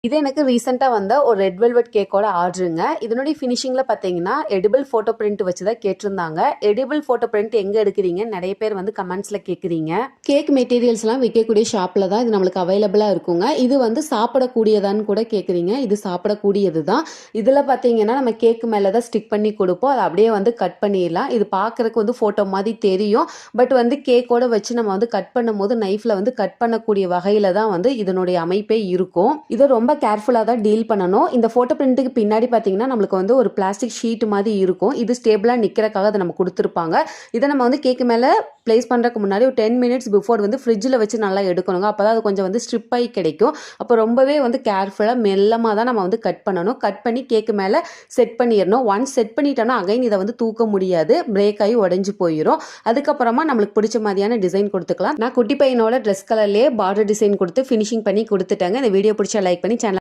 இது எனக்கு ரீசெண்டா வந்த ஒரு ரெட் வெல்வெட் கேக்கோட ஆர்டருங்க. இதனுடைய ஃபினிஷிங்ல பார்த்தீங்கன்னா, எடிபிள் ஃபோட்டோ பிரிண்ட் வச்சு தான் கேட்டிருந்தாங்க. எடிபிள் ஃபோட்டோ பிரிண்ட் எங்க எடுக்கிறீங்க? நெறைய பேர் வந்து கமெண்ட்ஸ்ல கேட்குறீங்க. கேக் மெட்டீரியல்ஸ்லாம் விக்கக்கூடிய ஷாப்ல தான் இது நம்மளுக்கு அவைலபிளா இருக்குங்க. இது வந்து சாப்பிடக்கூடியதான்னு கூட கேட்குறீங்க. இது சாப்பிடக்கூடியது தான். இதுல பார்த்தீங்கன்னா, நம்ம கேக் மேல தான் ஸ்டிக் பண்ணி குடுப்போம். அத அப்படியே வந்து கட் பண்ணிறலாம். இது பார்க்கறக்கு வந்து ஃபோட்டோ மாரி தெரியும். பட் வந்து கேக்கோட வச்சு நம்ம வந்து கட் பண்ணும்போது நைஃப்ல வந்து கட் பண்ணக்கூடிய வகையில தான் வந்து இதனுடைய அமைப்பே இருக்கும். இது ரொம்ப கேர்ஃபுல்லா தான் டீல் பண்ணணும். இந்த ஃபோட்டோ பிரிண்ட்டுக்கு பின்னாடி பார்த்தீங்கன்னா, நம்மளுக்கு வந்து ஒரு பிளாஸ்டிக் ஷீட் மாதிரி இருக்கும். இது ஸ்டேபிளா நிக்கிறக்காக அத நம்ம குடுத்துருப்பாங்க. இத நம்ம வந்து கேக் மேல பிளேஸ் பண்றதுக்கு முன்னாடி ஒரு 10 மினிட்ஸ் பிஃபோர் வந்து ஃப்ரிட்ஜ்ல வச்சு நல்லா எடுக்கணுங்க. அப்பதான் அது கொஞ்சம் வந்து ஸ்ட்ரிப் ஆகி கிடைக்கும். அப்போ ரொம்பவே வந்து கேர்ஃபுல்லா மெல்லமா தான் நம்ம வந்து கட் பண்ணணும். கட் பண்ணி கேக் மேல செட் பண்ணிறணும். ஒன்ஸ் செட் பண்ணிட்டோம்னா அகைன் இத வந்து தூக்க முடியாது. பிரேக் ஆகி உடைஞ்சு போயிரும். அதுக்கப்புறமா நம்மளுக்கு பிடிச்ச மாதிரியான டிசைன் கொடுத்துக்கலாம். நான் குட்டி பையனோட ட்ரெஸ் கலர்லயே பார்டர் டிசைன் கொடுத்து ஃபினிஷிங் பண்ணி கொடுத்துட்டேங்க. இந்த வீடியோ பிடிச்சா லைக் பண்ணி